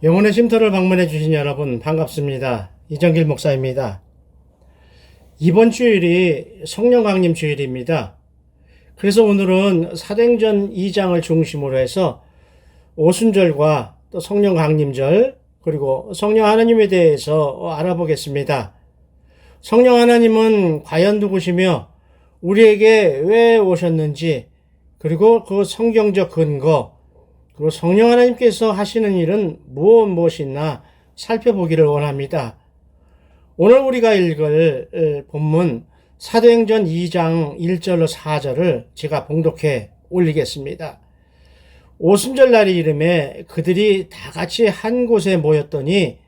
영혼의 쉼터를 방문해 주신 여러분 반갑습니다. 이정길 목사입니다. 이번 주일이 성령 강림 주일입니다. 그래서 오늘은 사도행전 2장을 중심으로 해서 오순절과 또 성령 강림절 그리고 성령 하나님에 대해서 알아보겠습니다. 성령 하나님은 과연 누구시며 우리에게 왜 오셨는지, 그리고 그 성경적 근거, 그리고 성령 하나님께서 하시는 일은 무엇이나 살펴보기를 원합니다. 오늘 우리가 읽을 본문 사도행전 2장 1절로 4절을 제가 봉독해 올리겠습니다. 오순절 날이 이름에 그들이 다 같이 한 곳에 모였더니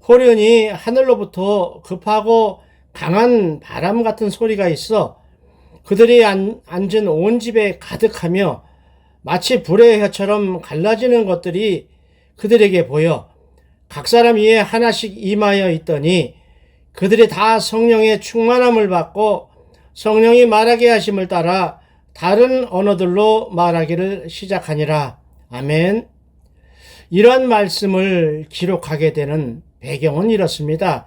호련히 하늘로부터 급하고 강한 바람 같은 소리가 있어 그들이 앉은 온 집에 가득하며 마치 불의 혀처럼 갈라지는 것들이 그들에게 보여 각 사람 위에 하나씩 임하여 있더니 그들이 다 성령의 충만함을 받고 성령이 말하게 하심을 따라 다른 언어들로 말하기를 시작하니라. 아멘. 이런 말씀을 기록하게 되는 배경은 이렇습니다.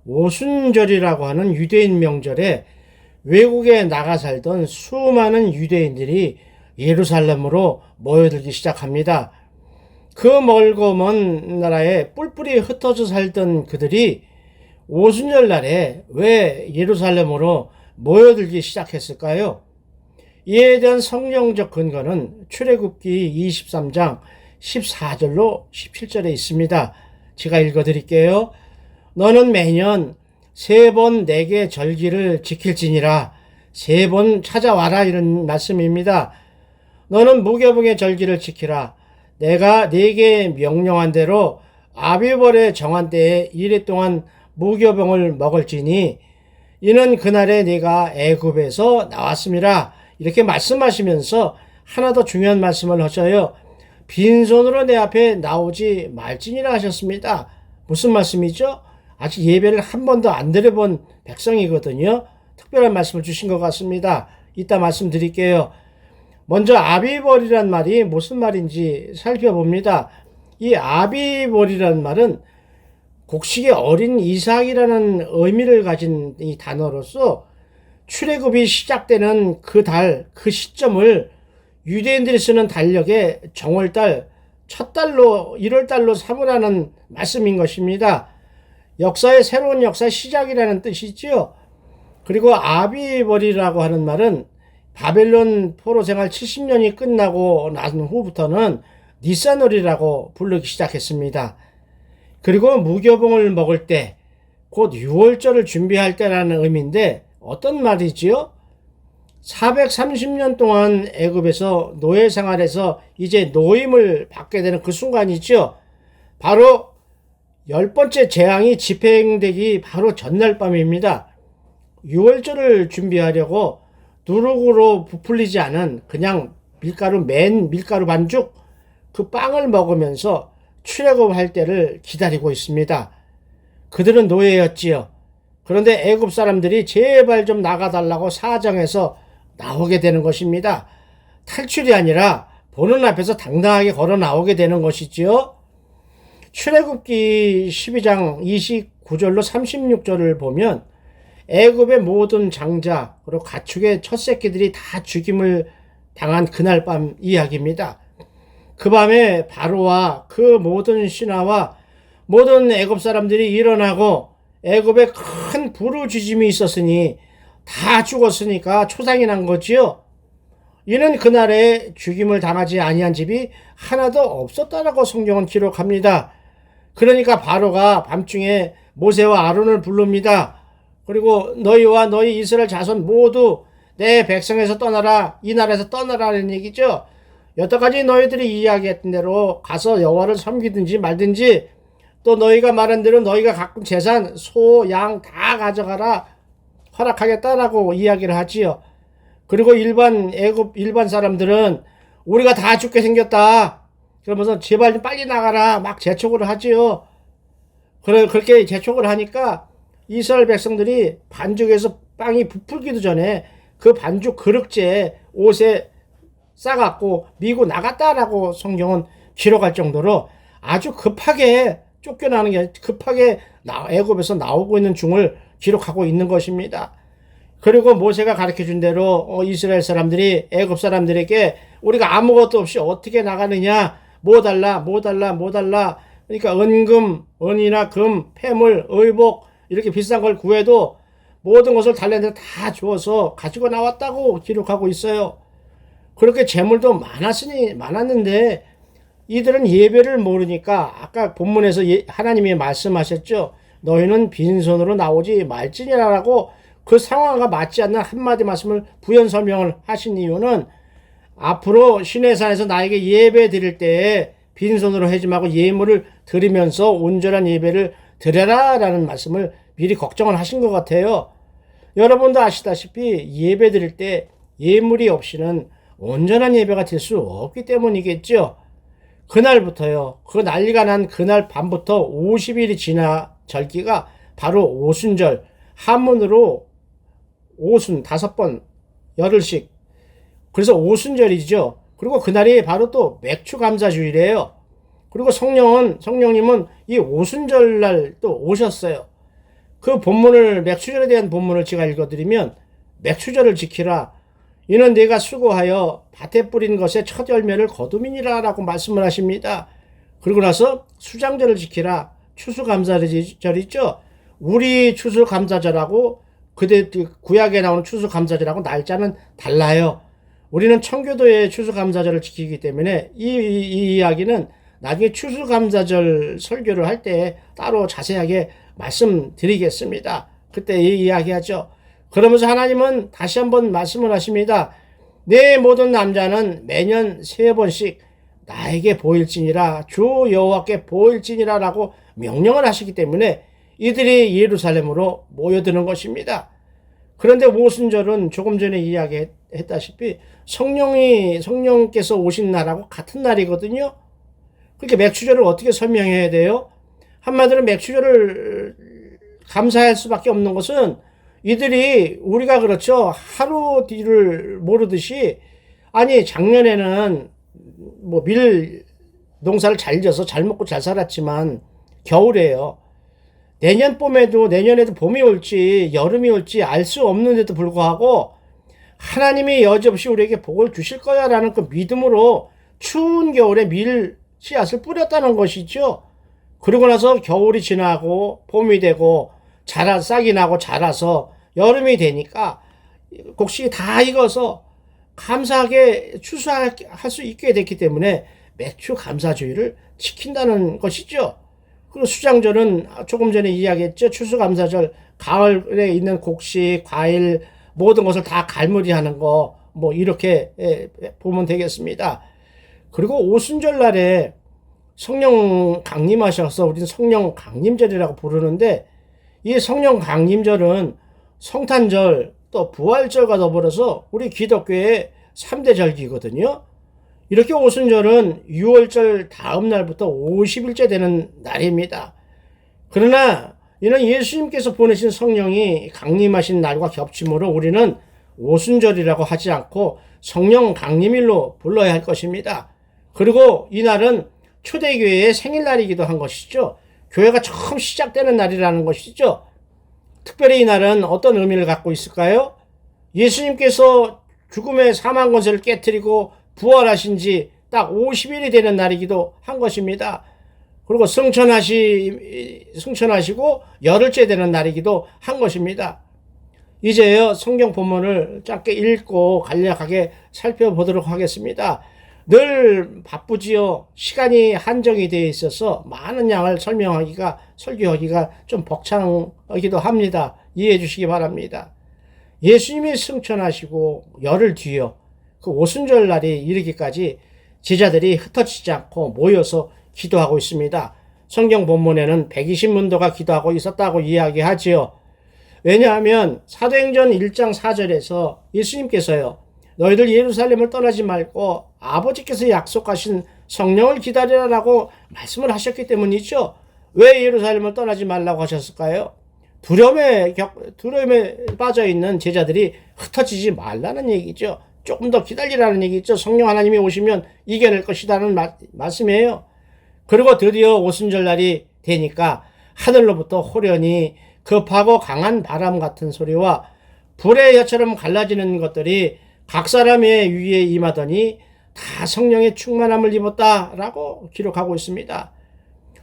오순절이라고 하는 유대인 명절에 외국에 나가 살던 수많은 유대인들이 예루살렘으로 모여들기 시작합니다. 그 멀고 먼 나라에 뿔뿔이 흩어져 살던 그들이 오순절 날에 왜 예루살렘으로 모여들기 시작했을까요? 이에 대한 성경적 근거는 출애굽기 23장 14절로 17절에 있습니다. 제가 읽어드릴게요. 너는 매년 3번 내게 절기를 지킬지니라. 3번 찾아와라, 이런 말씀입니다. 너는 무교병의 절기를 지키라. 내가 네게 명령한 대로 아비벌의 정한 때에 이래 동안 무교병을 먹을지니 이는 그날에 네가 애굽에서 나왔음이라. 이렇게 말씀하시면서 하나 더 중요한 말씀을 하셔요. 빈손으로 내 앞에 나오지 말지니라 하셨습니다. 무슨 말씀이죠? 아직 예배를 한 번도 안 드려본 백성이거든요. 특별한 말씀을 주신 것 같습니다. 이따 말씀드릴게요. 먼저 아비벌이란 말이 무슨 말인지 살펴봅니다. 이 아비벌이란 말은 곡식의 어린 이삭이라는 의미를 가진 이 단어로서 출애굽이 시작되는 그 달, 그 시점을 유대인들이 쓰는 달력의 정월달, 첫 달로 1월달로 삼으라는 말씀인 것입니다. 역사의 새로운 역사의 시작이라는 뜻이지요. 그리고 아비벌이라고 하는 말은 바벨론 포로 생활 70년이 끝나고 난 후부터는 니산월이라고 부르기 시작했습니다. 그리고 무교병을 먹을 때, 곧 유월절을 준비할 때라는 의미인데 어떤 말이지요? 430년 동안 애굽에서 노예 생활에서 이제 노임을 받게 되는 그 순간이죠. 바로 10번째 재앙이 집행되기 바로 전날 밤입니다. 유월절을 준비하려고 누룩으로 부풀리지 않은 그냥 밀가루 반죽, 그 빵을 먹으면서 출애굽할 때를 기다리고 있습니다. 그들은 노예였지요. 그런데 애굽 사람들이 제발 좀 나가달라고 사정해서 나오게 되는 것입니다. 탈출이 아니라 보는 앞에서 당당하게 걸어 나오게 되는 것이지요. 출애굽기 12장 29절로 36절을 보면 애굽의 모든 장자 그리고 가축의 첫 새끼들이 다 죽임을 당한 그날 밤 이야기입니다. 그 밤에 바로와 그 모든 신하와 모든 애굽 사람들이 일어나고 애굽에 큰 부르짖음이 있었으니 다 죽었으니까 초상이 난 거지요. 이는 그날에 죽임을 당하지 아니한 집이 하나도 없었다라고 성경은 기록합니다. 그러니까 바로가 밤중에 모세와 아론을 부릅니다. 그리고 너희와 너희 이스라엘 자손 모두 내 백성에서 떠나라, 이 나라에서 떠나라는 얘기죠. 여태까지 너희들이 이야기했던 대로 가서 여호와를 섬기든지 말든지, 또 너희가 말한 대로 너희가 가꾼 재산, 소, 양 다 가져가라, 허락하겠다라고 이야기를 하지요. 그리고 애굽 일반 사람들은 우리가 다 죽게 생겼다, 그러면서 제발 좀 빨리 나가라 막 재촉을 하지요. 그렇게 재촉을 하니까 이스라엘 백성들이 반죽에서 빵이 부풀기도 전에 그 반죽 그릇째 옷에 싸갖고 미고 나갔다라고 성경은 기록할 정도로 아주 급하게 쫓겨나는 게 급하게 애굽에서 나오고 있는 중을 기록하고 있는 것입니다. 그리고 모세가 가르쳐준 대로 이스라엘 사람들이 애굽 사람들에게 우리가 아무것도 없이 어떻게 나가느냐, 뭐 달라. 그러니까 은이나 금, 폐물, 의복 이렇게 비싼 걸 구해도 모든 것을 달란트를 다 주어서 가지고 나왔다고 기록하고 있어요. 그렇게 재물도 많았는데 이들은 예배를 모르니까 아까 본문에서 하나님이 말씀하셨죠. 너희는 빈손으로 나오지 말지니라라고 그 상황과 맞지 않는 한마디 말씀을 부연 설명을 하신 이유는 앞으로 시내산에서 나에게 예배 드릴 때에 빈손으로 하지 말고 예물을 드리면서 온전한 예배를 드려라 라는 말씀을 미리 걱정을 하신 것 같아요. 여러분도 아시다시피 예배 드릴 때 예물이 없이는 온전한 예배가 될 수 없기 때문이겠죠. 그날부터요. 그 난리가 난 그날 밤부터 50일이 지나 절기가 바로 오순절, 한문으로 오순 5번 열흘씩. 그래서 오순절이죠. 그리고 그날이 바로 또 맥추감사주일이에요. 그리고 성령님은 이 오순절날 또 오셨어요. 그 본문을 맥추절에 대한 본문을 제가 읽어드리면 맥추절을 지키라. 이는 내가 수고하여 밭에 뿌린 것의 첫 열매를 거두미니라 라고 말씀을 하십니다. 그리고 나서 수장절을 지키라. 추수감사절이죠. 우리 추수감사절하고 그때 구약에 나오는 추수감사절하고 날짜는 달라요. 우리는 청교도의 추수감사절을 지키기 때문에 이 이야기는 나중에 추수감사절 설교를 할 때 따로 자세하게 말씀드리겠습니다. 그때 이 이야기하죠. 그러면서 하나님은 다시 한번 말씀을 하십니다. 내 모든 남자는 매년 3번씩 나에게 보일지니라, 주 여호와께 보일지니라 라고 명령을 하시기 때문에 이들이 예루살렘으로 모여드는 것입니다. 그런데 오순절은 조금 전에 이야기했다시피 성령께서 오신 날하고 같은 날이거든요. 그러니까 맥추절을 어떻게 설명해야 돼요? 한마디로 맥추절을 감사할 수밖에 없는 것은 이들이 우리가 그렇죠. 하루 뒤를 모르듯이 아니 작년에는 뭐 밀 농사를 잘 지어서 잘 먹고 잘 살았지만 겨울에요. 내년에도 봄이 올지 여름이 올지 알 수 없는데도 불구하고 하나님이 여지없이 우리에게 복을 주실 거야 라는 그 믿음으로 추운 겨울에 밀 씨앗을 뿌렸다는 것이죠. 그러고 나서 겨울이 지나고 봄이 되고 싹이 나고 자라서 여름이 되니까 곡식이 다 익어서 감사하게 추수할 수 있게 됐기 때문에 맥추 감사주의를 지킨다는 것이죠. 그리고 수장절은 조금 전에 이야기했죠. 추수감사절, 가을에 있는 곡식, 과일 모든 것을 다 갈무리하는 거 뭐 이렇게 보면 되겠습니다. 그리고 오순절 날에 성령 강림하셔서 우리는 성령 강림절이라고 부르는데 이 성령 강림절은 성탄절 또 부활절과 더불어서 우리 기독교의 3대 절기거든요. 이렇게 오순절은 6월절 다음 날부터 50일째 되는 날입니다. 그러나 이는 예수님께서 보내신 성령이 강림하신 날과 겹침으로 우리는 오순절이라고 하지 않고 성령 강림일로 불러야 할 것입니다. 그리고 이 날은 초대교회의 생일날이기도 한 것이죠. 교회가 처음 시작되는 날이라는 것이죠. 특별히 이 날은 어떤 의미를 갖고 있을까요? 예수님께서 죽음의 사망 권세를 깨뜨리고 부활하신 지 딱 50일이 되는 날이기도 한 것입니다. 그리고 승천하시고 열흘째 되는 날이기도 한 것입니다. 이제요 성경 본문을 짧게 읽고 간략하게 살펴보도록 하겠습니다. 늘 바쁘지요. 시간이 한정이 되어 있어서 많은 양을 설교하기가 좀 벅차기도 합니다. 이해해 주시기 바랍니다. 예수님이 승천하시고 열흘 뒤요. 그 오순절 날이 이르기까지 제자들이 흩어지지 않고 모여서 기도하고 있습니다. 성경 본문에는 120문도가 기도하고 있었다고 이야기하지요. 왜냐하면 사도행전 1장 4절에서 예수님께서요. 너희들 예루살렘을 떠나지 말고 아버지께서 약속하신 성령을 기다리라라고 말씀을 하셨기 때문이죠. 왜 예루살렘을 떠나지 말라고 하셨을까요? 두려움에 빠져있는 제자들이 흩어지지 말라는 얘기죠. 조금 더 기다리라는 얘기죠. 성령 하나님이 오시면 이겨낼 것이라는 말씀이에요. 그리고 드디어 오순절날이 되니까 하늘로부터 호련히 급하고 강한 바람 같은 소리와 불의 여처럼 갈라지는 것들이 각 사람의 위에 임하더니 다 성령의 충만함을 입었다라고 기록하고 있습니다.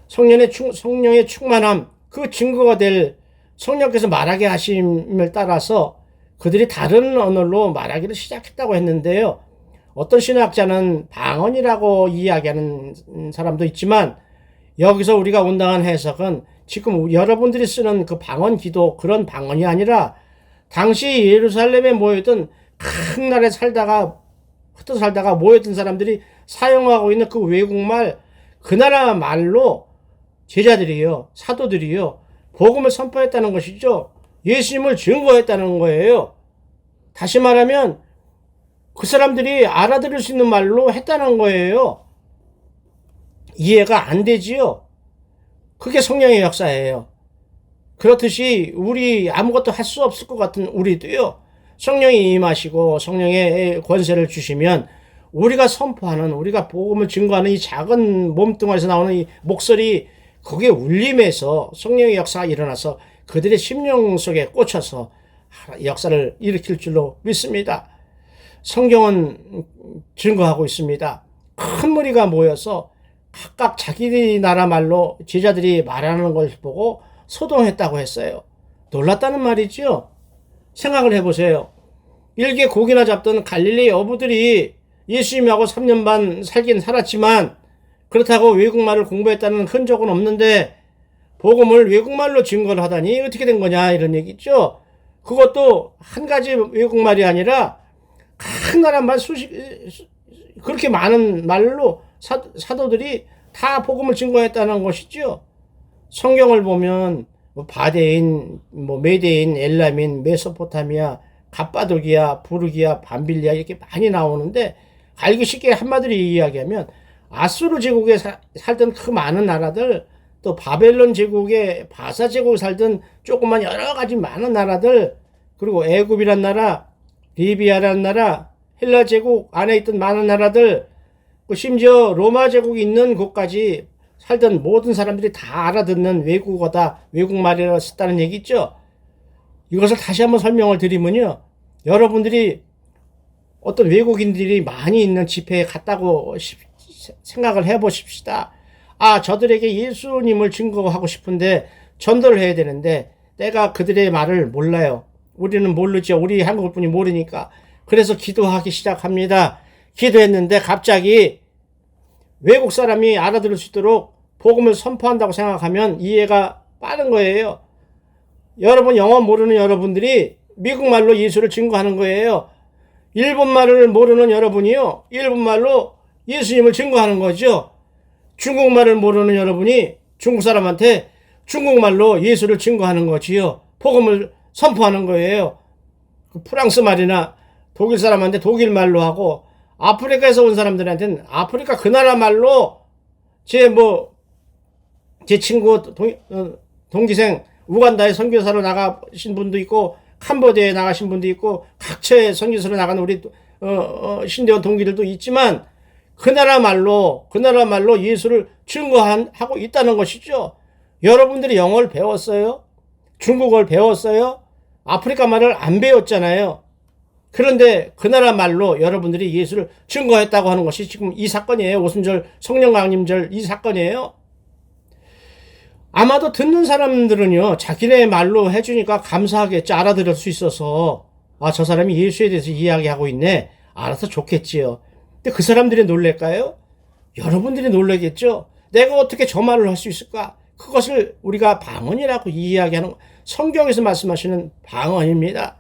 성령의 충만함, 그 증거가 될 성령께서 말하게 하심을 따라서 그들이 다른 언어로 말하기를 시작했다고 했는데요. 어떤 신학자는 방언이라고 이야기하는 사람도 있지만 여기서 우리가 온당한 해석은 지금 여러분들이 쓰는 그 방언 기도 그런 방언이 아니라 당시 예루살렘에 모여있던 큰 나라에 흩어 살다가 모였던 사람들이 사용하고 있는 그 외국말, 그 나라 말로 제자들이요, 사도들이요, 복음을 선포했다는 것이죠. 예수님을 증거했다는 거예요. 다시 말하면 그 사람들이 알아들을 수 있는 말로 했다는 거예요. 이해가 안 되지요. 그게 성령의 역사예요. 그렇듯이 우리 아무것도 할 수 없을 것 같은 우리도요, 성령이 임하시고 성령의 권세를 주시면 우리가 선포하는, 우리가 복음을 증거하는 이 작은 몸뚱아리에서 나오는 이 목소리, 그게 울림에서 성령의 역사가 일어나서 그들의 심령 속에 꽂혀서 역사를 일으킬 줄로 믿습니다. 성경은 증거하고 있습니다. 큰 무리가 모여서 각각 자기 나라 말로 제자들이 말하는 걸 보고 소동했다고 했어요. 놀랐다는 말이죠. 생각을 해보세요. 일개 고기나 잡던 갈릴리 어부들이 예수님하고 3년 반 살긴 살았지만 그렇다고 외국말을 공부했다는 흔적은 없는데 복음을 외국말로 증거를 하다니 어떻게 된 거냐 이런 얘기죠. 그것도 한 가지 외국말이 아니라 각 나라만 그렇게 많은 말로 사도들이 다 복음을 증거했다는 것이죠. 성경을 보면 바데인, 메데인, 엘라민, 메소포타미아, 갑바도기아, 부르기아, 밤빌리아 이렇게 많이 나오는데 알기 쉽게 한마디로 이야기하면 아수르 제국에 살던 그 많은 나라들, 또 바벨론 제국에 바사 제국에 살던 조그만 여러 가지 많은 나라들, 그리고 애굽이란 나라, 리비아란 나라, 헬라 제국 안에 있던 많은 나라들, 심지어 로마 제국이 있는 곳까지 살던 모든 사람들이 다 알아듣는 외국어다, 외국말이라고 썼다는 얘기 있죠. 이것을 다시 한번 설명을 드리면요, 여러분들이 어떤 외국인들이 많이 있는 집회에 갔다고 생각을 해보십시다. 저들에게 예수님을 증거하고 싶은데 전도를 해야 되는데 내가 그들의 말을 몰라요. 우리는 모르죠. 우리 한국 분이 모르니까. 그래서 기도하기 시작합니다. 기도했는데 갑자기 외국 사람이 알아들을 수 있도록 복음을 선포한다고 생각하면 이해가 빠른 거예요. 여러분 영어 모르는 여러분들이 미국말로 예수를 증거하는 거예요. 일본말을 모르는 여러분이요, 일본말로 예수님을 증거하는 거죠. 중국말을 모르는 여러분이 중국 사람한테 중국말로 예수를 증거하는 거지요. 복음을 선포하는 거예요. 프랑스 말이나 독일 사람한테 독일 말로 하고, 아프리카에서 온 사람들한테는 아프리카 그 나라 말로 제 친구 동기생 우간다에 선교사로 나가신 분도 있고 캄보디아에 나가신 분도 있고 각처에 선교사로 나가는 우리 신대원 동기들도 있지만 그 나라 말로 예수를 증거하고 있다는 것이죠. 여러분들이 영어를 배웠어요? 중국어를 배웠어요? 아프리카 말을 안 배웠잖아요. 그런데 그 나라 말로 여러분들이 예수를 증거했다고 하는 것이 지금 이 사건이에요. 오순절 성령 강림절 이 사건이에요. 아마도 듣는 사람들은요, 자기네 말로 해주니까 감사하겠죠. 알아들을 수 있어서. 저 사람이 예수에 대해서 이야기하고 있네. 알아서 좋겠지요. 근데 그 사람들이 놀랄까요? 여러분들이 놀라겠죠. 내가 어떻게 저 말을 할 수 있을까? 그것을 우리가 방언이라고 이야기하는, 성경에서 말씀하시는 방언입니다.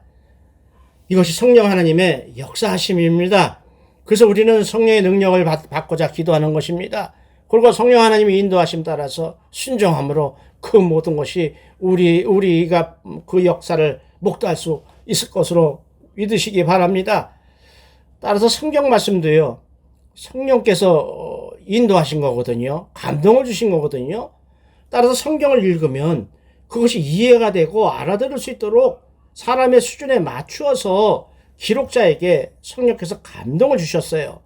이것이 성령 하나님의 역사하심입니다. 그래서 우리는 성령의 능력을 받고자 기도하는 것입니다. 그리고 성령 하나님의 인도하심 따라서 순종함으로 그 모든 것이 우리가 그 역사를 목도할 수 있을 것으로 믿으시기 바랍니다. 따라서 성경 말씀도요, 성령께서 인도하신 거거든요. 감동을 주신 거거든요. 따라서 성경을 읽으면 그것이 이해가 되고 알아들을 수 있도록 사람의 수준에 맞추어서 기록자에게 성령께서 감동을 주셨어요.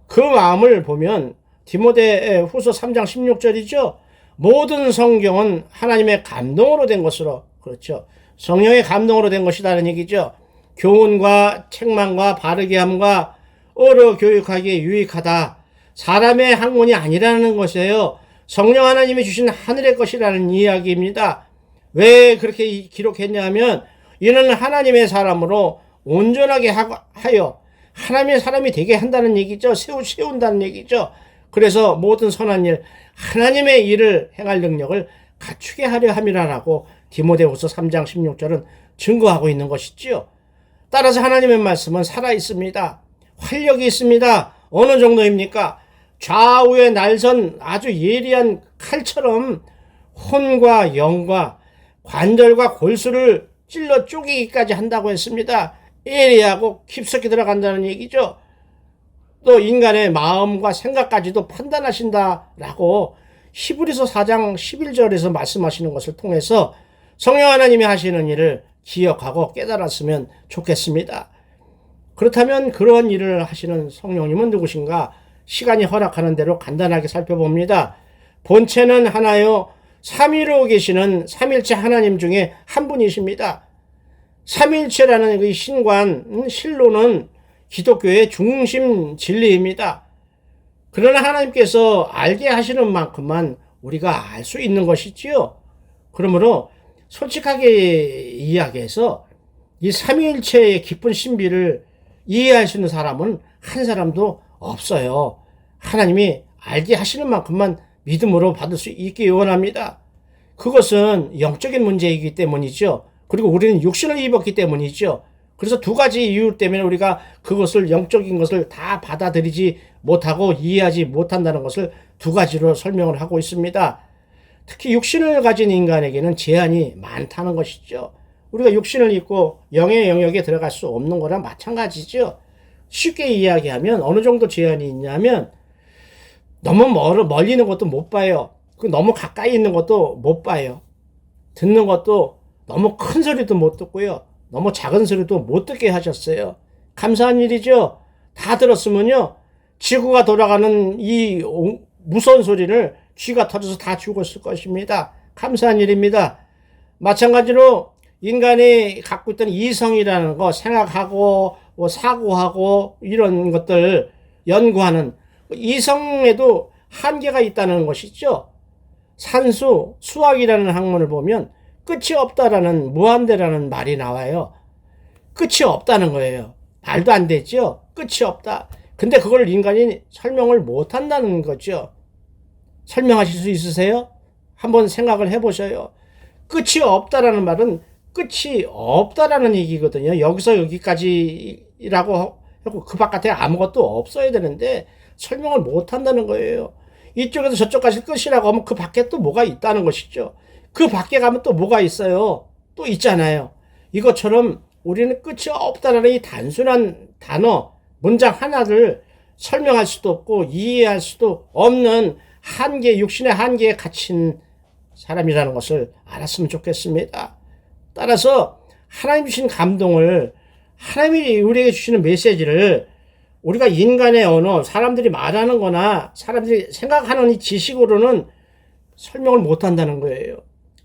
그 마음을 보면 디모데 후서 3장 16절이죠. 모든 성경은 하나님의 감동으로 된 것으로, 그렇죠. 성령의 감동으로 된 것이라는 얘기죠. 교훈과 책망과 바르게 함과 어려 교육하기에 유익하다. 사람의 학문이 아니라는 것이에요. 성령 하나님이 주신 하늘의 것이라는 이야기입니다. 왜 그렇게 기록했냐 하면 이는 하나님의 사람으로 온전하게 하여 하나님의 사람이 되게 한다는 얘기죠. 세운다는 얘기죠. 그래서 모든 선한 일, 하나님의 일을 행할 능력을 갖추게 하려 함이라라고 디모데후서 3장 16절은 증거하고 있는 것이지요. 따라서 하나님의 말씀은 살아있습니다. 활력이 있습니다. 어느 정도입니까? 좌우에 날선 아주 예리한 칼처럼 혼과 영과 관절과 골수를 찔러 쪼개기까지 한다고 했습니다. 예리하고 깊숙이 들어간다는 얘기죠. 또 인간의 마음과 생각까지도 판단하신다라고 히브리서 4장 11절에서 말씀하시는 것을 통해서 성령 하나님이 하시는 일을 기억하고 깨달았으면 좋겠습니다. 그렇다면 그런 일을 하시는 성령님은 누구신가? 시간이 허락하는 대로 간단하게 살펴봅니다. 본체는 하나요, 삼위로 계시는 삼일체 하나님 중에 한 분이십니다. 삼일체라는 그 신관, 신론은 기독교의 중심 진리입니다. 그러나 하나님께서 알게 하시는 만큼만 우리가 알 수 있는 것이지요. 그러므로 솔직하게 이야기해서 이 삼위일체의 깊은 신비를 이해할 수 있는 사람은 한 사람도 없어요. 하나님이 알게 하시는 만큼만 믿음으로 받을 수 있기 원합니다. 그것은 영적인 문제이기 때문이죠. 그리고 우리는 육신을 입었기 때문이죠. 그래서 두 가지 이유 때문에 우리가 그것을 영적인 것을 다 받아들이지 못하고 이해하지 못한다는 것을 두 가지로 설명을 하고 있습니다. 특히 육신을 가진 인간에게는 제한이 많다는 것이죠. 우리가 육신을 입고 영의 영역에 들어갈 수 없는 거랑 마찬가지죠. 쉽게 이야기하면 어느 정도 제한이 있냐면 너무 멀리 있는 것도 못 봐요. 너무 가까이 있는 것도 못 봐요. 듣는 것도 너무 큰 소리도 못 듣고요. 너무 작은 소리도 못 듣게 하셨어요. 감사한 일이죠. 다 들었으면요, 지구가 돌아가는 이 무서운 소리를 쥐가 터져서 다 죽었을 것입니다. 감사한 일입니다. 마찬가지로 인간이 갖고 있던 이성이라는 거, 생각하고 사고하고 이런 것들 연구하는 이성에도 한계가 있다는 것이죠. 산수, 수학이라는 학문을 보면 끝이 없다라는, 무한대라는 말이 나와요. 끝이 없다는 거예요. 말도 안 되죠. 끝이 없다. 근데 그걸 인간이 설명을 못 한다는 거죠. 설명하실 수 있으세요? 한번 생각을 해보셔요. 끝이 없다라는 말은 끝이 없다라는 얘기거든요. 여기서 여기까지라고 하고 그 바깥에 아무것도 없어야 되는데 설명을 못 한다는 거예요. 이쪽에서 저쪽까지 끝이라고 하면 그 밖에 또 뭐가 있다는 것이죠. 그 밖에 가면 또 뭐가 있어요? 또 있잖아요. 이것처럼 우리는 끝이 없다라는 이 단순한 단어, 문장 하나를 설명할 수도 없고 이해할 수도 없는 한계, 육신의 한계에 갇힌 사람이라는 것을 알았으면 좋겠습니다. 따라서 하나님 주신 감동을, 하나님이 우리에게 주시는 메시지를 우리가 인간의 언어, 사람들이 말하는 거나 사람들이 생각하는 이 지식으로는 설명을 못 한다는 거예요.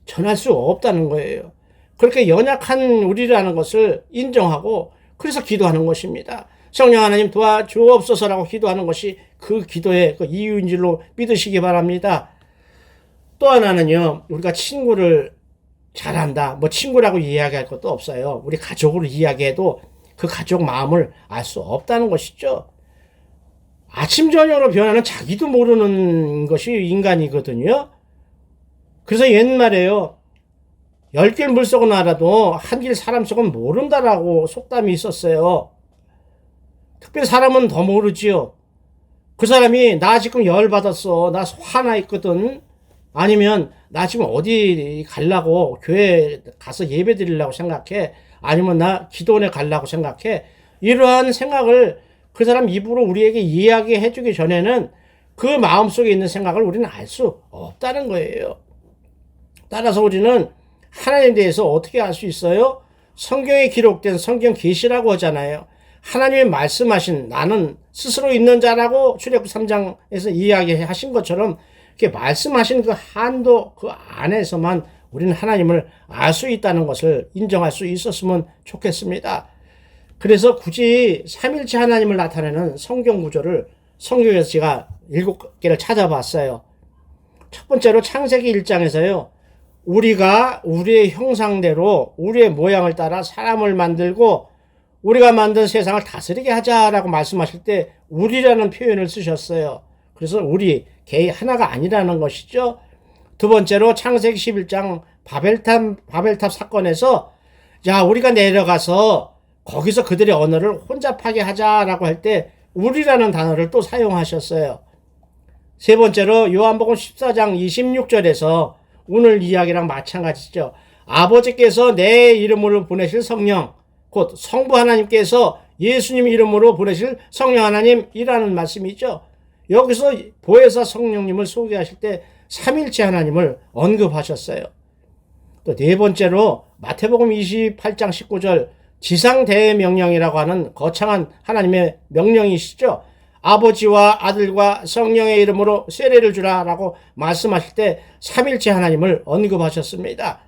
전할 수 없다는 거예요. 그렇게 연약한 우리라는 것을 인정하고 그래서 기도하는 것입니다. 성령 하나님 도와주옵소서라고 기도하는 것이 그 기도의 그 이유인 줄로 믿으시기 바랍니다. 또 하나는요, 우리가 친구를 잘한다, 뭐 친구라고 이야기할 것도 없어요. 우리 가족으로 이야기해도 그 가족 마음을 알 수 없다는 것이죠. 아침 저녁으로 변하는 자기도 모르는 것이 인간이거든요. 그래서 옛말에요, 10길 물속은 알아도 한 길 사람 속은 모른다라고 속담이 있었어요. 특별히 사람은 더 모르지요. 그 사람이 나 지금 열받았어, 나 화나 있거든, 아니면 나 지금 어디 가려고, 교회 가서 예배 드리려고 생각해, 아니면 나 기도원에 가려고 생각해, 이러한 생각을 그 사람 입으로 우리에게 이야기해 주기 전에는 그 마음속에 있는 생각을 우리는 알 수 없다는 거예요. 따라서 우리는 하나님에 대해서 어떻게 알 수 있어요? 성경에 기록된 성경 계시라고 하잖아요. 하나님이 말씀하신 나는 스스로 있는 자라고 출애굽 3장에서 이야기하신 것처럼 이렇게 말씀하신 그 한도 그 안에서만 우리는 하나님을 알 수 있다는 것을 인정할 수 있었으면 좋겠습니다. 그래서 굳이 삼일체 하나님을 나타내는 성경 구조를 성경에서 제가 7개를 찾아봤어요. 첫 번째로 창세기 1장에서요. 우리가 우리의 형상대로 우리의 모양을 따라 사람을 만들고 우리가 만든 세상을 다스리게 하자라고 말씀하실 때 우리라는 표현을 쓰셨어요. 그래서 우리 개의 하나가 아니라는 것이죠. 두 번째로 창세기 11장 바벨탑 사건에서 자 우리가 내려가서 거기서 그들의 언어를 혼잡하게 하자라고 할 때 우리라는 단어를 또 사용하셨어요. 세 번째로 요한복음 14장 26절에서 오늘 이야기랑 마찬가지죠. 아버지께서 내 이름으로 보내실 성령, 곧 성부 하나님께서 예수님 이름으로 보내실 성령 하나님이라는 말씀이죠. 여기서 보혜사 성령님을 소개하실 때 삼일체 하나님을 언급하셨어요. 또 네 번째로 마태복음 28장 19절 지상대명령이라고 하는 거창한 하나님의 명령이시죠. 아버지와 아들과 성령의 이름으로 세례를 주라라고 말씀하실 때 삼일체 하나님을 언급하셨습니다.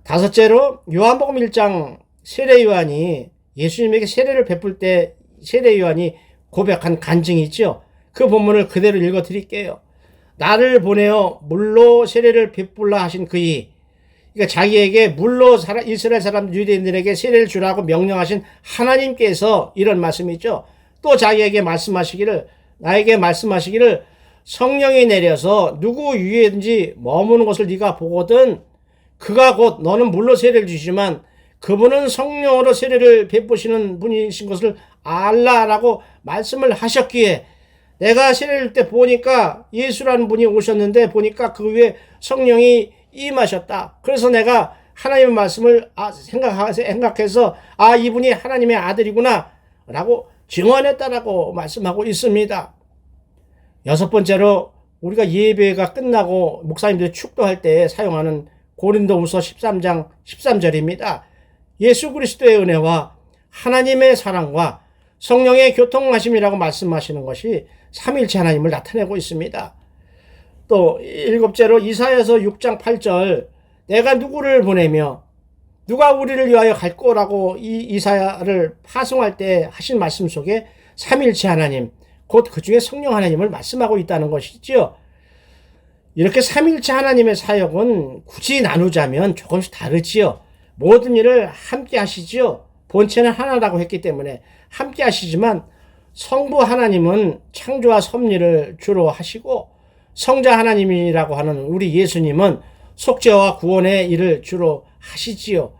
다섯째로 요한복음 1장 세례 요한이 예수님에게 세례를 베풀 때 세례 요한이 고백한 간증이 있죠. 그 본문을 그대로 읽어 드릴게요. 나를 보내어 물로 세례를 베풀라 하신 그이, 그러니까 자기에게 물로 이스라엘 사람 유대인들에게 세례를 주라고 명령하신 하나님께서 이런 말씀이죠. 또 자기에게 나에게 말씀하시기를 성령이 내려서 누구 위에든지 머무는 것을 네가 보거든 그가 곧 너는 물로 세례를 주시지만 그분은 성령으로 세례를 베푸시는 분이신 것을 알라라고 말씀을 하셨기에 내가 세례를 줄 때 보니까 예수라는 분이 오셨는데 보니까 그 위에 성령이 임하셨다. 그래서 내가 하나님의 말씀을 생각해서 이분이 하나님의 아들이구나 라고 증언했다라고 말씀하고 있습니다. 여섯 번째로 우리가 예배가 끝나고 목사님들이 축도할 때 사용하는 고린도후서 13장 13절입니다. 예수 그리스도의 은혜와 하나님의 사랑과 성령의 교통하심이라고 말씀하시는 것이 삼일체 하나님을 나타내고 있습니다. 또 일곱째로 이사야서 6장 8절 내가 누구를 보내며 누가 우리를 위하여 갈 거라고 이 이사야를 파송할 때 하신 말씀 속에 삼일체 하나님 곧 그 중에 성령 하나님을 말씀하고 있다는 것이지요. 이렇게 삼일체 하나님의 사역은 굳이 나누자면 조금씩 다르지요. 모든 일을 함께 하시지요. 본체는 하나라고 했기 때문에 함께 하시지만 성부 하나님은 창조와 섭리를 주로 하시고 성자 하나님이라고 하는 우리 예수님은 속죄와 구원의 일을 주로 하시지요.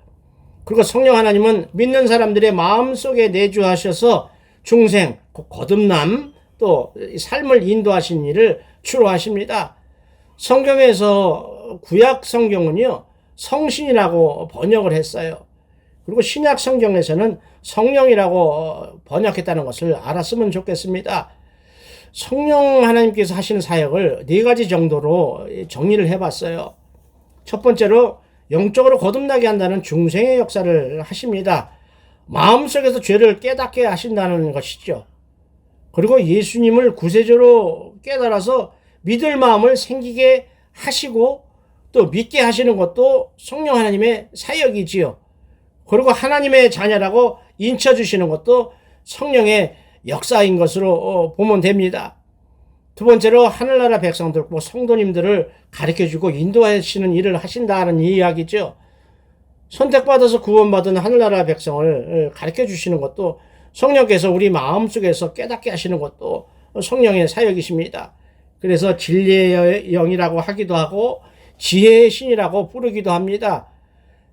그리고 성령 하나님은 믿는 사람들의 마음속에 내주하셔서 중생, 거듭남, 또 삶을 인도하신 일을 주로 하십니다. 성경에서 구약 성경은요, 성신이라고 번역을 했어요. 그리고 신약 성경에서는 성령이라고 번역했다는 것을 알았으면 좋겠습니다. 성령 하나님께서 하시는 사역을 네 가지 정도로 정리를 해봤어요. 첫 번째로 영적으로 거듭나게 한다는 중생의 역사를 하십니다. 마음속에서 죄를 깨닫게 하신다는 것이죠. 그리고 예수님을 구세주로 깨달아서 믿을 마음을 생기게 하시고 또 믿게 하시는 것도 성령 하나님의 사역이지요. 그리고 하나님의 자녀라고 인쳐주시는 것도 성령의 역사인 것으로 보면 됩니다. 두 번째로 하늘나라 백성들, 성도님들을 가르쳐주고 인도하시는 일을 하신다는 이야기죠. 선택받아서 구원받은 하늘나라 백성을 가르쳐주시는 것도 성령께서 우리 마음속에서 깨닫게 하시는 것도 성령의 사역이십니다. 그래서 진리의 영이라고 하기도 하고 지혜의 신이라고 부르기도 합니다.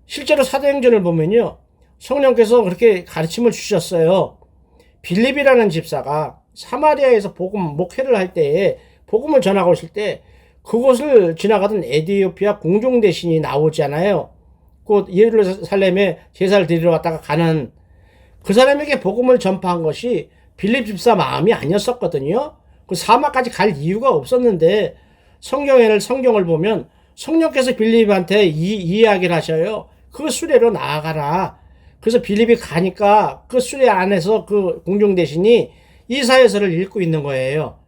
실제로 사도행전을 보면요, 성령께서 그렇게 가르침을 주셨어요. 빌립이라는 집사가 사마리아에서 목회를 할 때에 복음을 전하고 있을 때 그곳을 지나가던 에티오피아 공중 대신이 나오잖아요. 곧 예루살렘에 제사를 드리러 왔다가 가는 그 사람에게 복음을 전파한 것이 빌립 집사 마음이 아니었었거든요. 그 사막까지 갈 이유가 없었는데 성경을 보면 성령께서 빌립한테 이 이야기를 하셔요. 그 수레로 나아가라. 그래서 빌립이 가니까 그 수레 안에서 그 공중대신이 이사야서를 읽고 있는 거예요.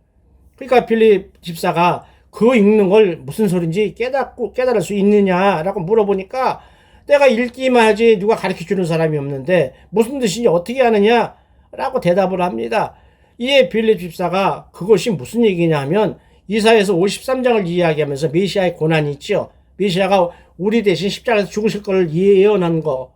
그러니까 빌립 집사가 그 읽는 걸 무슨 소린지 깨달을 수 있느냐라고 물어보니까 내가 읽기만 하지 누가 가르쳐 주는 사람이 없는데 무슨 뜻인지 어떻게 아느냐라고 대답을 합니다. 이에 빌립 집사가 그것이 무슨 얘기냐 하면 이사야서 53장을 이야기하면서 메시아의 고난이 있죠. 메시아가 우리 대신 십자가에서 죽으실 걸 예언한 거,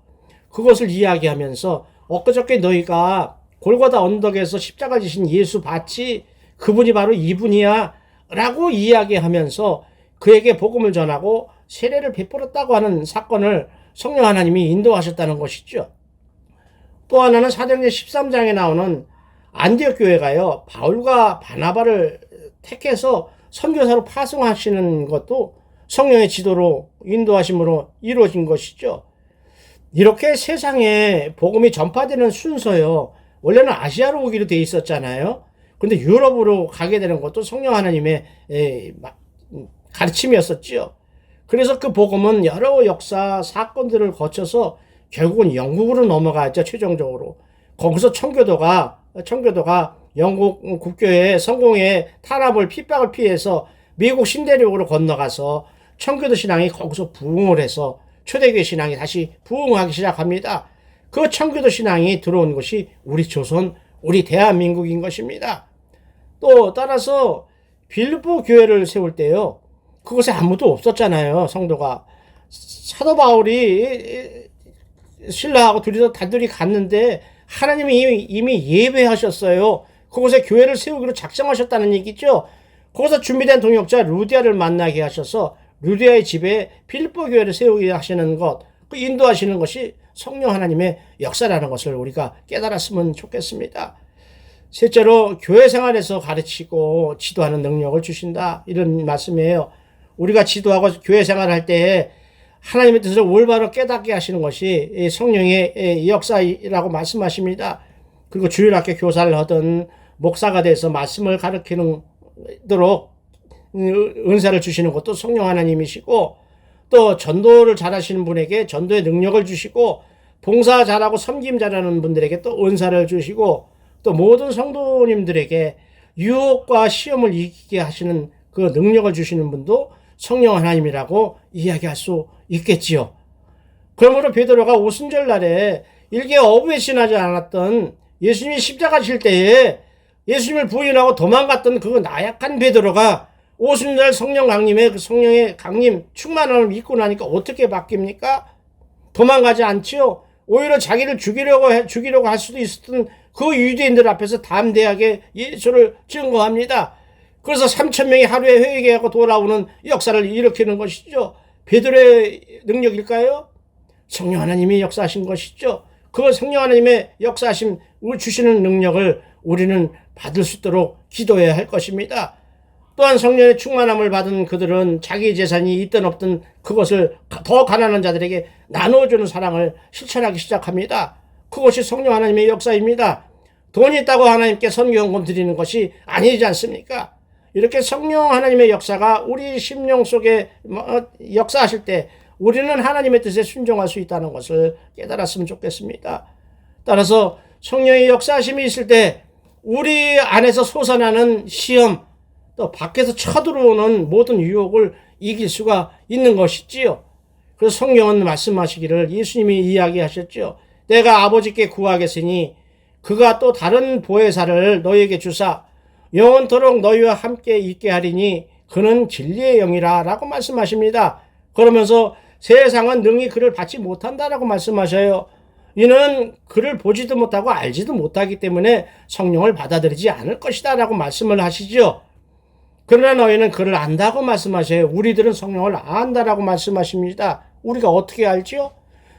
그것을 이야기하면서 엊그저께 너희가 골고다 언덕에서 십자가 지신 예수 봤지? 그분이 바로 이분이야 라고 이야기하면서 그에게 복음을 전하고 세례를 베풀었다고 하는 사건을 성령 하나님이 인도하셨다는 것이죠. 또 하나는 사도행전 13장에 나오는 안디옥 교회가요, 바울과 바나바를 택해서 선교사로 파송하시는 것도 성령의 지도로 인도하심으로 이루어진 것이죠. 이렇게 세상에 복음이 전파되는 순서요, 원래는 아시아로 오기로 돼 있었잖아요. 근데 유럽으로 가게 되는 것도 성령 하나님의 가르침이었었죠. 그래서 그 복음은 여러 역사 사건들을 거쳐서 결국은 영국으로 넘어가죠. 최종적으로 거기서 청교도가 영국 국교의 성공의 탄압을 핍박을 피해서 미국 신대륙으로 건너가서 청교도 신앙이 거기서 부흥을 해서 초대교회 신앙이 다시 부흥하기 시작합니다. 그 청교도 신앙이 들어온 것이 우리 조선, 우리 대한민국인 것입니다. 또 따라서 빌립보 교회를 세울 때요, 그곳에 아무도 없었잖아요. 성도가. 사도 바울이 신라하고 둘이서 단둘이 갔는데 하나님이 이미 예배하셨어요. 그곳에 교회를 세우기로 작정하셨다는 얘기죠. 거기서 준비된 동역자 루디아를 만나게 하셔서 루디아의 집에 빌립보 교회를 세우게 하시는 것, 그 인도하시는 것이 성령 하나님의 역사라는 것을 우리가 깨달았으면 좋겠습니다. 셋째로 교회 생활에서 가르치고 지도하는 능력을 주신다, 이런 말씀이에요. 우리가 지도하고 교회 생활할 때에 하나님의 뜻을 올바로 깨닫게 하시는 것이 성령의 역사라고 말씀하십니다. 그리고 주일학교 교사를 하든 목사가 돼서 말씀을 가르치는 도록 은사를 주시는 것도 성령 하나님이시고, 또 전도를 잘하시는 분에게 전도의 능력을 주시고, 봉사 잘하고 섬김 잘하는 분들에게 또 은사를 주시고, 또 모든 성도님들에게 유혹과 시험을 이기게 하시는 그 능력을 주시는 분도 성령 하나님이라고 이야기할 수 있겠지요. 그러므로 베드로가 오순절 날에 일개 어부에 지나지 않았던 예수님이 십자가 질 때에 예수님을 부인하고 도망갔던 그 나약한 베드로가 오순절 성령 강림에 그 성령의 강림 충만함을 믿고 나니까 어떻게 바뀝니까? 도망가지 않지요. 오히려 자기를 죽이려고 할 수도 있었던 그 유대인들 앞에서 담대하게 예수를 증거합니다. 그래서 3,000명이 하루에 회개하고 돌아오는 역사를 일으키는 것이죠. 베드로의 능력일까요? 성령 하나님이 역사하신 것이죠. 그 성령 하나님의 역사하심 주시는 능력을 우리는 받을 수 있도록 기도해야 할 것입니다. 또한 성령의 충만함을 받은 그들은 자기 재산이 있든 없든 그것을 더 가난한 자들에게 나눠주는 사랑을 실천하기 시작합니다. 그것이 성령 하나님의 역사입니다. 돈이 있다고 하나님께 선교헌금 드리는 것이 아니지 않습니까? 이렇게 성령 하나님의 역사가 우리 심령 속에 역사하실 때 우리는 하나님의 뜻에 순종할 수 있다는 것을 깨달았으면 좋겠습니다. 따라서 성령의 역사하심이 있을 때 우리 안에서 솟아나는 시험, 또 밖에서 쳐들어오는 모든 유혹을 이길 수가 있는 것이지요. 그래서 성경은 말씀하시기를 예수님이 이야기하셨죠. 내가 아버지께 구하겠으니 그가 또 다른 보혜사를 너희에게 주사 영원토록 너희와 함께 있게 하리니 그는 진리의 영이라 라고 말씀하십니다. 그러면서 세상은 능히 그를 받지 못한다라고 말씀하셔요. 이는 그를 보지도 못하고 알지도 못하기 때문에 성령을 받아들이지 않을 것이다 라고 말씀을 하시죠. 그러나 너희는 그를 안다고 말씀하셔요. 우리들은 성령을 안다라고 말씀하십니다. 우리가 어떻게 알지요?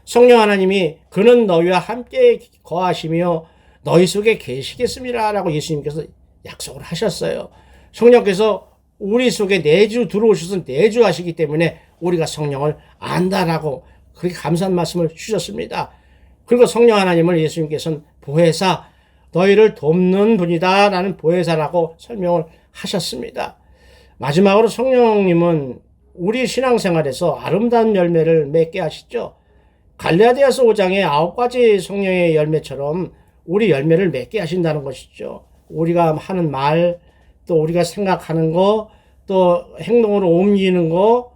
성령 하나님이 그는 너희와 함께 거하시며 너희 속에 계시겠습니다 라고 예수님께서 약속을 하셨어요. 성령께서 우리 속에 내주 들어오셔서 내주하시기 때문에 우리가 성령을 안다라고 그렇게 감사한 말씀을 주셨습니다. 그리고 성령 하나님을 예수님께서는 보혜사, 너희를 돕는 분이다 라는 보혜사라고 설명을 하셨습니다. 마지막으로 성령님은 우리 신앙생활에서 아름다운 열매를 맺게 하시죠. 갈라디아서 5장의 9가지 성령의 열매처럼 우리 열매를 맺게 하신다는 것이죠. 우리가 하는 말, 또 우리가 생각하는 거, 또 행동으로 옮기는 거,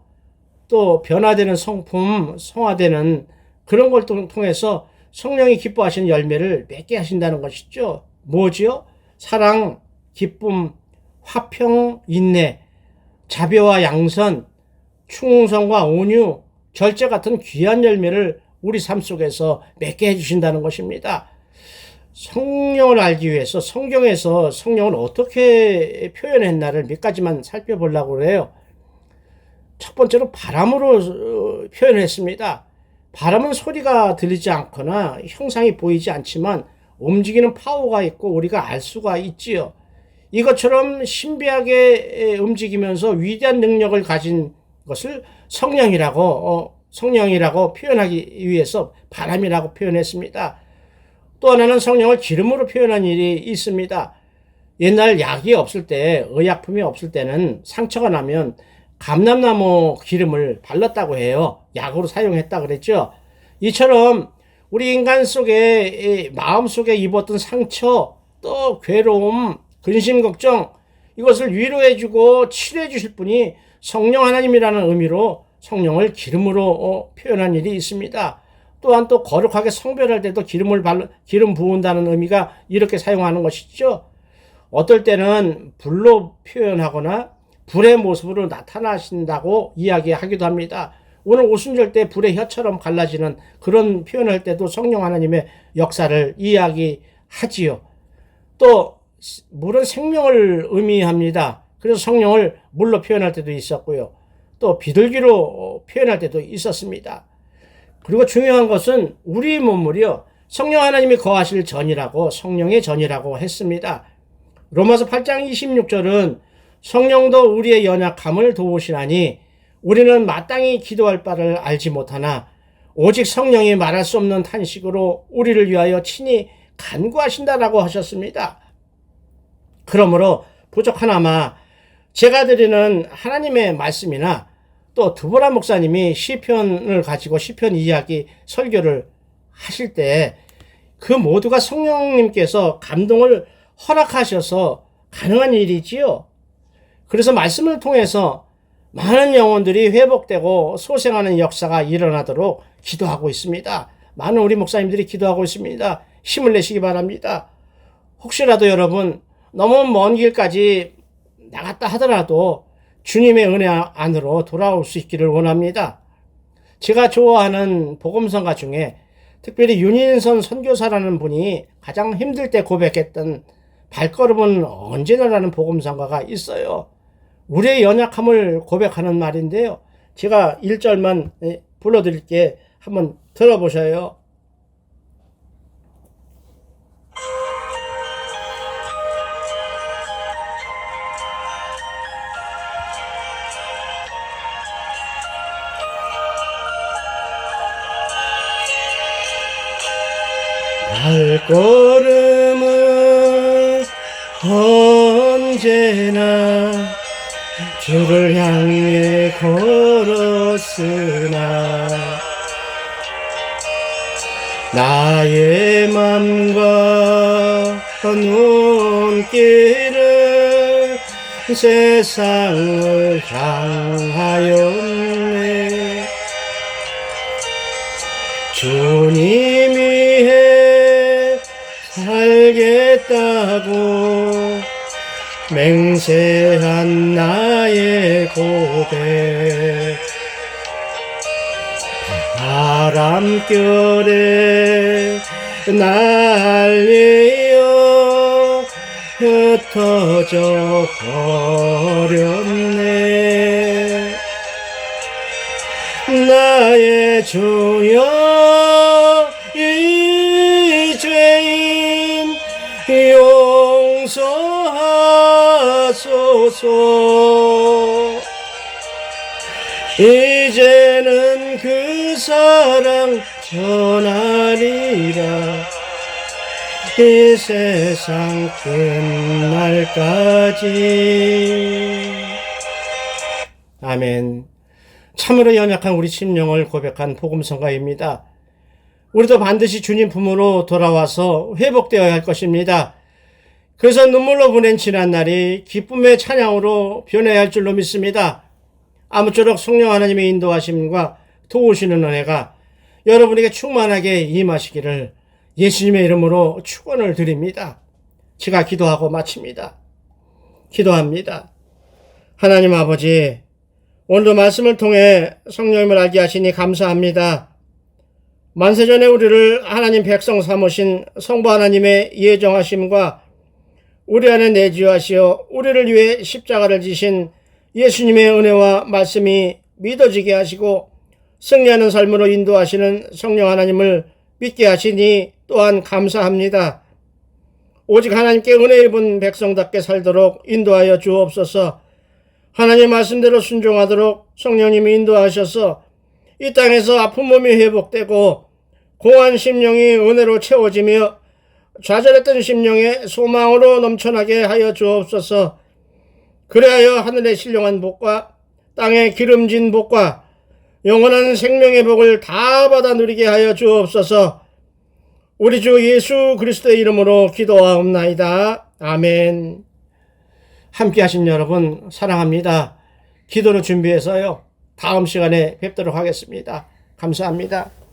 또 변화되는 성품, 성화되는 그런 걸 통해서 성령이 기뻐하시는 열매를 맺게 하신다는 것이죠. 뭐지요? 사랑, 기쁨, 화평, 인내, 자비와 양선, 충성과 온유, 절제 같은 귀한 열매를 우리 삶 속에서 맺게 해주신다는 것입니다. 성령을 알기 위해서 성경에서 성령을 어떻게 표현했나를 몇 가지만 살펴보려고 해요. 첫 번째로 바람으로 표현했습니다. 바람은 소리가 들리지 않거나 형상이 보이지 않지만 움직이는 파워가 있고 우리가 알 수가 있지요. 이것처럼 신비하게 움직이면서 위대한 능력을 가진 것을 성령이라고 표현하기 위해서 바람이라고 표현했습니다. 또 하나는 성령을 기름으로 표현한 일이 있습니다. 옛날 약이 없을 때, 의약품이 없을 때는 상처가 나면 감람나무 기름을 발랐다고 해요. 약으로 사용했다 그랬죠. 이처럼 우리 인간 속에, 마음 속에 입었던 상처, 또 괴로움, 근심, 걱정, 이것을 위로해주고 치료해주실 분이 성령 하나님이라는 의미로 성령을 기름으로 표현한 일이 있습니다. 또한 또 거룩하게 성별할 때도 기름 부은다는 의미가 이렇게 사용하는 것이죠. 어떨 때는 불로 표현하거나 불의 모습으로 나타나신다고 이야기하기도 합니다. 오늘 오순절 때 불의 혀처럼 갈라지는 그런 표현할 때도 성령 하나님의 역사를 이야기하지요. 또 물은 생명을 의미합니다. 그래서 성령을 물로 표현할 때도 있었고요. 또 비둘기로 표현할 때도 있었습니다. 그리고 중요한 것은 우리 몸물이요, 성령 하나님이 거하실 전이라고, 성령의 전이라고 했습니다. 로마서 8장 26절은 성령도 우리의 연약함을 도우시나니 우리는 마땅히 기도할 바를 알지 못하나 오직 성령이 말할 수 없는 탄식으로 우리를 위하여 친히 간구하신다라고 하셨습니다. 그러므로 부족하나마 제가 드리는 하나님의 말씀이나 또 드보라 목사님이 시편을 가지고 시편 이야기 설교를 하실 때 그 모두가 성령님께서 감동을 허락하셔서 가능한 일이지요. 그래서 말씀을 통해서 많은 영혼들이 회복되고 소생하는 역사가 일어나도록 기도하고 있습니다. 많은 우리 목사님들이 기도하고 있습니다. 힘을 내시기 바랍니다. 혹시라도 여러분 너무 먼 길까지 나갔다 하더라도 주님의 은혜 안으로 돌아올 수 있기를 원합니다. 제가 좋아하는 복음성가 중에 특별히 윤인선 선교사라는 분이 가장 힘들 때 고백했던 발걸음은 언제나라는 복음성가가 있어요. 우리의 연약함을 고백하는 말인데요. 제가 1절만 불러드릴게 한번 들어보셔요. 발걸음은 언제나 주를 향해 걸었으나 나의 맘과 눈길은 세상을 향하였네. 주님 위해 살겠다고 맹세한 나의 고백, 바람결에 날리어 흩어져 버렸네. 나의 주여 이 죄인 용서하소서. 이제는 그 사랑 전하리라 이 세상 끝날까지. 아멘. 참으로 연약한 우리 심령을 고백한 복음성가입니다. 우리도 반드시 주님 품으로 돌아와서 회복되어야 할 것입니다. 그래서 눈물로 보낸 지난날이 기쁨의 찬양으로 변해야 할 줄로 믿습니다. 아무쪼록 성령 하나님의 인도하심과 도우시는 은혜가 여러분에게 충만하게 임하시기를 예수님의 이름으로 축원을 드립니다. 제가 기도하고 마칩니다. 기도합니다. 하나님 아버지, 오늘도 말씀을 통해 성령님을 알게 하시니 감사합니다. 만세전에 우리를 하나님 백성 삼으신 성부 하나님의 예정하심과 우리 안에 내주하시어 우리를 위해 십자가를 지신 예수님의 은혜와 말씀이 믿어지게 하시고 승리하는 삶으로 인도하시는 성령 하나님을 믿게 하시니 또한 감사합니다. 오직 하나님께 은혜 입은 백성답게 살도록 인도하여 주옵소서. 하나님 말씀대로 순종하도록 성령님이 인도하셔서 이 땅에서 아픈 몸이 회복되고 공한 심령이 은혜로 채워지며 좌절했던 심령의 소망으로 넘쳐나게 하여 주옵소서. 그리하여 하늘의 신령한 복과 땅의 기름진 복과 영원한 생명의 복을 다 받아 누리게 하여 주옵소서. 우리 주 예수 그리스도의 이름으로 기도하옵나이다. 아멘. 함께 하신 여러분 사랑합니다. 기도를 준비해서요. 다음 시간에 뵙도록 하겠습니다. 감사합니다.